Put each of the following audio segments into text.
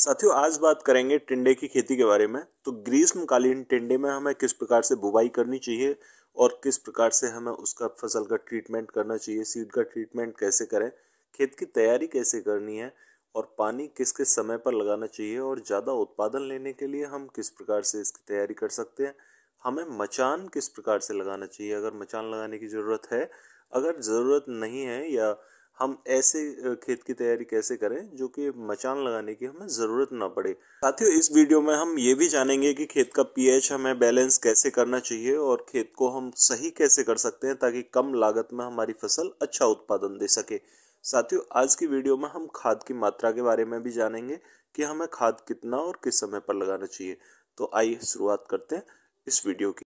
साथियों, आज बात करेंगे टिंडे की खेती के बारे में। तो ग्रीष्मकालीन टिंडे में हमें किस प्रकार से बुवाई करनी चाहिए और किस प्रकार से हमें उसका फसल का ट्रीटमेंट करना चाहिए, सीड का ट्रीटमेंट कैसे करें, खेत की तैयारी कैसे करनी है और पानी किस किस समय पर लगाना चाहिए और ज़्यादा उत्पादन लेने के लिए हम किस प्रकार से इसकी तैयारी कर सकते हैं। हमें मचान किस प्रकार से लगाना चाहिए अगर मचान लगाने की ज़रूरत है, अगर ज़रूरत नहीं है, या हम ऐसे खेत की तैयारी कैसे करें जो कि मचान लगाने की हमें ज़रूरत ना पड़े। साथियों, इस वीडियो में हम ये भी जानेंगे कि खेत का पीएच हमें बैलेंस कैसे करना चाहिए और खेत को हम सही कैसे कर सकते हैं ताकि कम लागत में हमारी फसल अच्छा उत्पादन दे सके। साथियों, आज की वीडियो में हम खाद की मात्रा के बारे में भी जानेंगे कि हमें खाद कितना और किस समय पर लगाना चाहिए। तो आइए शुरुआत करते हैं इस वीडियो की।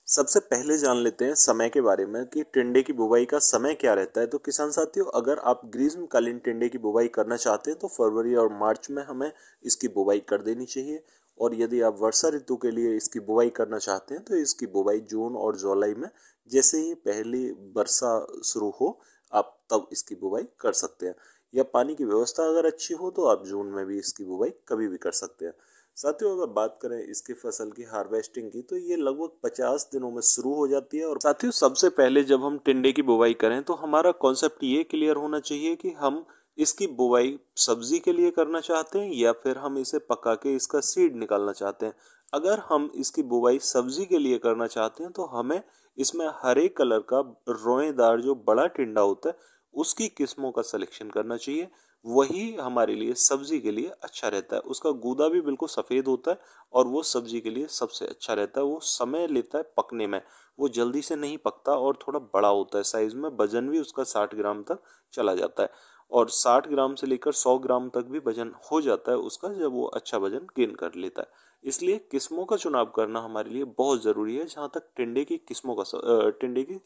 सबसे पहले जान लेते हैं समय के बारे में कि टिंडे की बुवाई का समय क्या रहता है। तो किसान साथियों, अगर आप ग्रीष्मकालीन टिंडे की बुवाई करना चाहते हैं तो फरवरी और मार्च में हमें इसकी बुवाई कर देनी चाहिए, और यदि आप वर्षा ऋतु के लिए इसकी बुवाई करना चाहते हैं तो इसकी बुवाई जून और जुलाई में, जैसे ही पहली वर्षा शुरू हो, आप तब इसकी बुवाई कर सकते हैं। या पानी की व्यवस्था अगर अच्छी हो तो आप जून में भी इसकी बुवाई कभी भी कर सकते हैं। साथियों, अगर बात करें इसकी फसल की हार्वेस्टिंग की तो ये लगभग 50 दिनों में शुरू हो जाती है। और साथियों, सबसे पहले जब हम टिंडे की बुवाई करें तो हमारा कॉन्सेप्ट ये क्लियर होना चाहिए कि हम इसकी बुवाई सब्जी के लिए करना चाहते हैं या फिर हम इसे पका के इसका सीड निकालना चाहते हैं। अगर हम इसकी बुवाई सब्जी के लिए करना चाहते हैं तो हमें इसमें हरे कलर का रोएदार जो बड़ा टिंडा होता है उसकी किस्मों का सिलेक्शन करना चाहिए। वही हमारे लिए सब्जी के लिए अच्छा रहता है। उसका गूदा भी बिल्कुल सफ़ेद होता है और वो सब्जी के लिए सबसे अच्छा रहता है। वो समय लेता है पकने में, वो जल्दी से नहीं पकता और थोड़ा बड़ा होता है साइज़ में। वजन भी उसका 60 ग्राम तक चला जाता है और 60 ग्राम से लेकर 100 ग्राम तक भी वजन हो जाता है उसका जब वो अच्छा वजन गेन कर लेता है। इसलिए किस्मों का चुनाव करना हमारे लिए बहुत ज़रूरी है जहाँ तक टिंडे की किस्मों का टिंडे की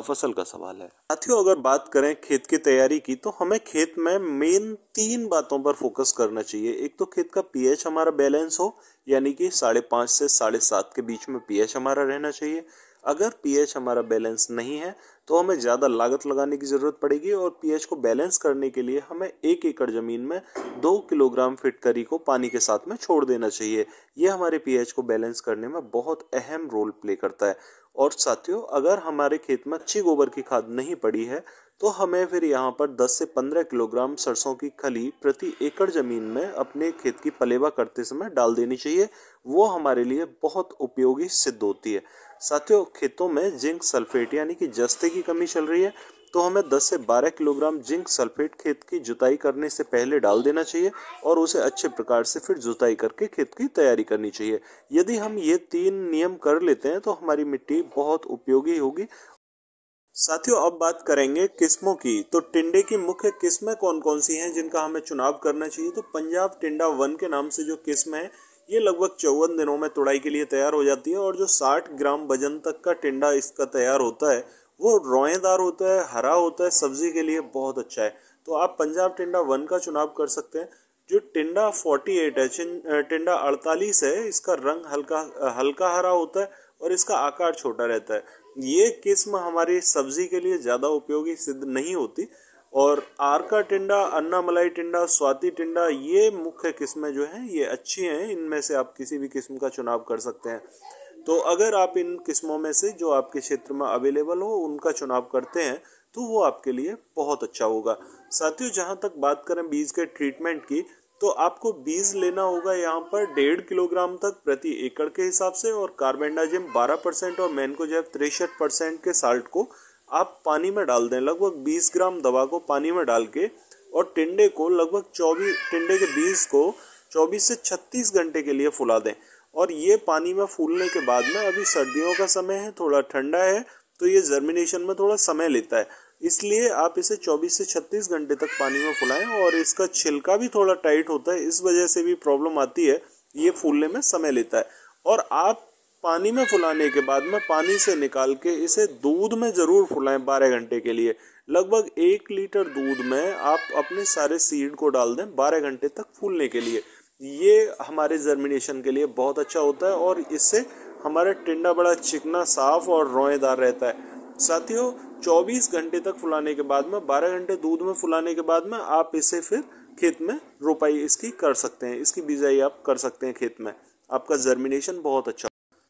फसल का सवाल है। साथियों, अगर बात करें खेत की तैयारी की तो हमें खेत में मेन 3 बातों पर फोकस करना चाहिए। एक तो खेत का पीएच हमारा बैलेंस हो, यानी कि 5.5 से 7.5 के बीच में पीएच हमारा रहना चाहिए। अगर पीएच हमारा बैलेंस नहीं है तो हमें ज़्यादा लागत लगाने की ज़रूरत पड़ेगी, और पीएच को बैलेंस करने के लिए हमें 1 एकड़ ज़मीन में 2 किलोग्राम फिटकरी को पानी के साथ में छोड़ देना चाहिए। ये हमारे पीएच को बैलेंस करने में बहुत अहम रोल प्ले करता है। और साथियों, अगर हमारे खेत में अच्छी गोबर की खाद नहीं पड़ी है तो हमें फिर यहाँ पर 10 से 15 किलोग्राम सरसों की खली प्रति एकड़ जमीन में अपने खेत की पलेवा करते समय डाल देनी चाहिए। वो हमारे लिए बहुत उपयोगी सिद्ध होती है। साथियों, खेतों में जिंक सल्फेट यानी कि जस्ते की कमी चल रही है तो हमें 10 से 12 किलोग्राम जिंक सल्फेट खेत की जुताई करने से पहले डाल देना चाहिए और उसे अच्छे प्रकार से फिर जुताई करके खेत की तैयारी करनी चाहिए। यदि हम ये 3 नियम कर लेते हैं तो हमारी मिट्टी बहुत उपयोगी होगी। साथियों, अब बात करेंगे किस्मों की। तो टिंडे की मुख्य किस्में कौन कौन सी हैं जिनका हमें चुनाव करना चाहिए। तो पंजाब टिंडा 1 के नाम से जो किस्म है ये लगभग 54 दिनों में तुड़ाई के लिए तैयार हो जाती है, और जो 60 ग्राम वजन तक का टिंडा इसका तैयार होता है वो रोएदार होता है, हरा होता है, सब्जी के लिए बहुत अच्छा है। तो आप पंजाब टिंडा 1 का चुनाव कर सकते हैं। जो टिंडा 48 है, टिंडा 48 है, इसका रंग हल्का हल्का हरा होता है और इसका आकार छोटा रहता है। ये किस्म हमारी सब्जी के लिए ज़्यादा उपयोगी सिद्ध नहीं होती। और आरका टिंडा, अन्ना मलाई टिंडा, स्वाति टिंडा, ये मुख्य किस्में जो हैं ये अच्छी हैं। इनमें से आप किसी भी किस्म का चुनाव कर सकते हैं। तो अगर आप इन किस्मों में से जो आपके क्षेत्र में अवेलेबल हो उनका चुनाव करते हैं तो वो आपके लिए बहुत अच्छा होगा। साथियों, जहाँ तक बात करें बीज के ट्रीटमेंट की तो आपको बीज लेना होगा यहाँ पर 1.5 किलोग्राम तक प्रति एकड़ के हिसाब से, और कार्बेंडाजिम 12% और मैनकोजेब 63% के साल्ट को आप पानी में डाल दें। लगभग 20 ग्राम दवा को पानी में डाल के और टिंडे को लगभग 24 टिंडे के बीज को 24 से 36 घंटे के लिए फुला दें। और ये पानी में फूलने के बाद में, अभी सर्दियों का समय है, थोड़ा ठंडा है तो ये जर्मिनेशन में थोड़ा समय लेता है, इसलिए आप इसे 24 से 36 घंटे तक पानी में फुलाएं। और इसका छिलका भी थोड़ा टाइट होता है, इस वजह से भी प्रॉब्लम आती है, ये फूलने में समय लेता है। और आप पानी में फुलाने के बाद में पानी से निकाल के इसे दूध में ज़रूर फुलाएं 12 घंटे के लिए। लगभग 1 लीटर दूध में आप अपने सारे सीड को डाल दें 12 घंटे तक फूलने के लिए। ये हमारे जर्मिनेशन के लिए बहुत अच्छा होता है और इससे हमारा टिंडा बड़ा चिकना, साफ और रोएदार रहता है। साथियों, 24 घंटे तक फुलाने के बाद में, 12 घंटे दूध में फुलाने के बाद में आप इसे फिर खेत में रोपाई इसकी कर सकते हैं, इसकी बिजाई आप कर सकते हैं खेत में, आपका जर्मिनेशन बहुत अच्छा।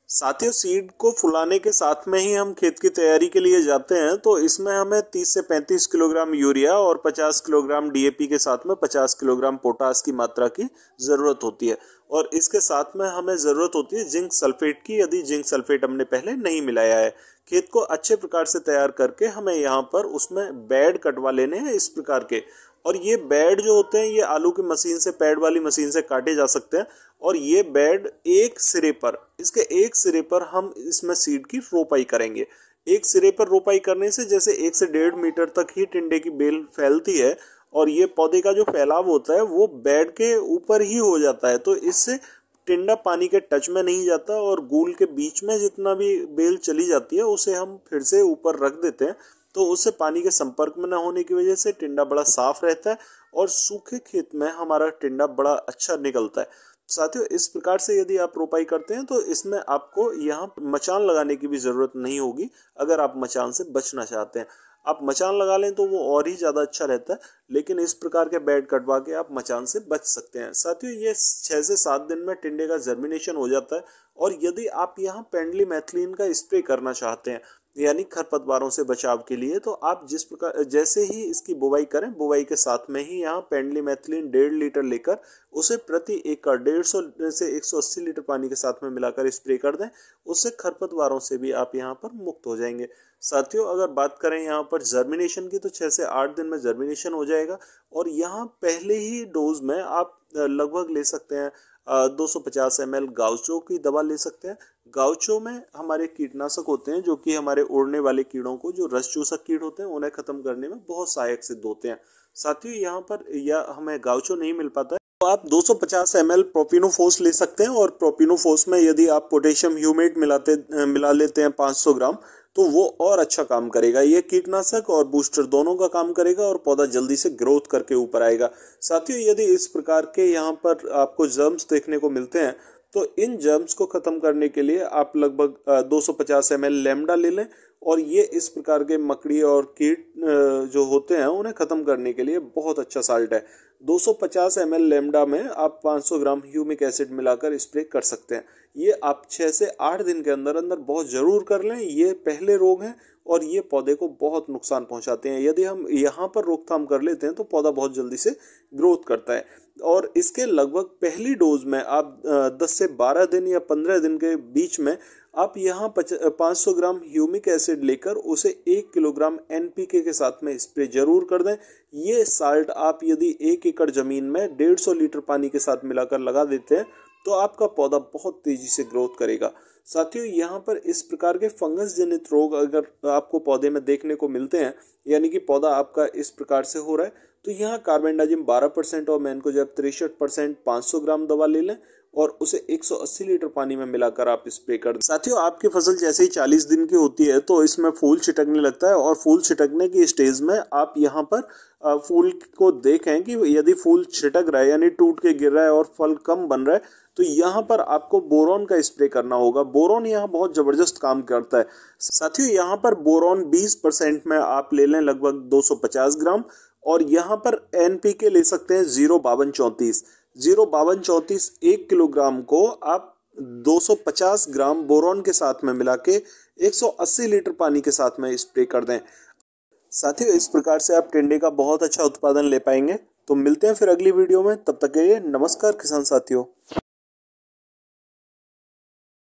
साथियों, सीड को फुलाने के साथ में ही हम खेत की तैयारी के लिए जाते हैं, तो इसमें हमें 30 से 35 किलोग्राम यूरिया और 50 किलोग्राम डीएपी के साथ में 50 किलोग्राम पोटास की मात्रा की ज़रूरत होती है। और इसके साथ में हमें ज़रूरत होती है जिंक सल्फेट की, यदि जिंक सल्फेट हमने पहले नहीं मिलाया है। खेत को अच्छे प्रकार से तैयार करके हमें यहाँ पर उसमें बेड कटवा लेने हैं इस प्रकार के। और ये बेड जो होते हैं ये आलू की मशीन से, पैड वाली मशीन से काटे जा सकते हैं। और ये बेड एक सिरे पर, इसके एक सिरे पर हम इसमें सीड की रोपाई करेंगे। एक सिरे पर रोपाई करने से जैसे 1 से 1.5 मीटर तक ही टिंडे की बेल फैलती है, और ये पौधे का जो फैलाव होता है वो बेड के ऊपर ही हो जाता है, तो इससे टिंडा पानी के टच में नहीं जाता, और गूल के बीच में जितना भी बेल चली जाती है उसे हम फिर से ऊपर रख देते हैं, तो उससे पानी के संपर्क में न होने की वजह से टिंडा बड़ा साफ रहता है और सूखे खेत में हमारा टिंडा बड़ा अच्छा निकलता है। साथियों, इस प्रकार से यदि आप रोपाई करते हैं तो इसमें आपको यहाँ मचान लगाने की भी ज़रूरत नहीं होगी। अगर आप मचान से बचना चाहते हैं, आप मचान लगा लें तो वो और ही ज़्यादा अच्छा रहता है, लेकिन इस प्रकार के बेड कटवा के आप मचान से बच सकते हैं। साथियों, ये 6 से 7 दिन में टिंडे का जर्मिनेशन हो जाता है। और यदि आप यहाँ पेंडिमेथलिन का स्प्रे करना चाहते हैं, यानी खरपतवारों से बचाव के लिए, तो आप जिस प्रकार जैसे ही इसकी बुवाई करें, बुवाई के साथ में ही यहाँ पेंडिमेथलिन 1.5 लीटर लेकर उसे प्रति एकड़ 150 से 180 लीटर पानी के साथ में मिलाकर स्प्रे कर दें। उससे खरपतवारों से भी आप यहाँ पर मुक्त हो जाएंगे। साथियों, अगर बात करें यहाँ पर जर्मिनेशन की, तो 6 से 8 दिन में जर्मिनेशन हो जाएगा। और यहाँ पहले ही डोज में आप लगभग ले सकते हैं 250 ml गाउचो की दवा ले सकते हैं। गाउचो में हमारे कीटनाशक होते हैं जो कि हमारे उड़ने वाले कीड़ों को, जो रस चूसक कीट होते हैं, उन्हें खत्म करने में बहुत सहायक सिद्ध होते हैं। साथियों, यहाँ पर या हमें गाउचो नहीं मिल पाता है तो आप 250 ml प्रोपिनोफोस ले सकते हैं। और प्रोपिनोफोस में यदि आप पोटेशियम ह्यूमेट मिला लेते हैं 500 ग्राम, तो वो और अच्छा काम करेगा। ये कीटनाशक और बूस्टर दोनों का काम करेगा और पौधा जल्दी से ग्रोथ करके ऊपर आएगा। साथियों, यदि इस प्रकार के यहाँ पर आपको जर्म्स देखने को मिलते हैं, तो इन जर्म्स को खत्म करने के लिए आप लगभग 250 ml लैम्डा ले लें। और ये इस प्रकार के मकड़ी और कीट जो होते हैं उन्हें खत्म करने के लिए बहुत अच्छा साल्ट है। 250 ml लैम्डा में आप 500 ग्राम ह्यूमिक एसिड मिलाकर स्प्रे कर सकते हैं। ये आप 6 से 8 दिन के अंदर अंदर बहुत ज़रूर कर लें। ये पहले रोग हैं और ये पौधे को बहुत नुकसान पहुंचाते हैं। यदि हम यहाँ पर रोकथाम कर लेते हैं तो पौधा बहुत जल्दी से ग्रोथ करता है। और इसके लगभग पहली डोज में आप 10 से 12 दिन या 15 दिन के बीच में आप यहाँ 500 ग्राम ह्यूमिक एसिड लेकर उसे 1 किलोग्राम एनपीके के साथ में स्प्रे जरूर कर दें। ये साल्ट आप यदि 1 एकड़ ज़मीन में 150 लीटर पानी के साथ मिलाकर लगा देते हैं तो आपका पौधा बहुत तेज़ी से ग्रोथ करेगा। साथियों, यहाँ पर इस प्रकार के फंगस जनित रोग अगर आपको पौधे में देखने को मिलते हैं, यानी कि पौधा आपका इस प्रकार से हो रहा है, तो यहाँ कार्बेंडाजिम 12% और मैनकोजेब 63% 500 ग्राम दवा ले लें और उसे 180 लीटर पानी में मिलाकर आप स्प्रे कर दें। साथियों, आपकी फसल जैसे ही 40 दिन की होती है तो इसमें फूल छिटकने लगता है। और फूल छिटकने की स्टेज में आप यहाँ पर फूल को देखें कि यदि फूल छिटक रहा है, यानी टूट के गिर रहा है और फल कम बन रहा है, तो यहाँ पर आपको बोरॉन का स्प्रे करना होगा। बोरॉन यहाँ बहुत ज़बरदस्त काम करता है। साथियों, यहाँ पर बोरॉन 20% में आप ले लें लगभग 250 ग्राम। और यहाँ पर एनपीके ले सकते हैं 05234। 05234 1 किलोग्राम को आप 250 ग्राम बोरॉन के साथ में मिला के 180 लीटर पानी के साथ में स्प्रे कर दें। साथियों, इस प्रकार से आप टिंडे का बहुत अच्छा उत्पादन ले पाएंगे। तो मिलते हैं फिर अगली वीडियो में, तब तक के लिए नमस्कार किसान साथियों।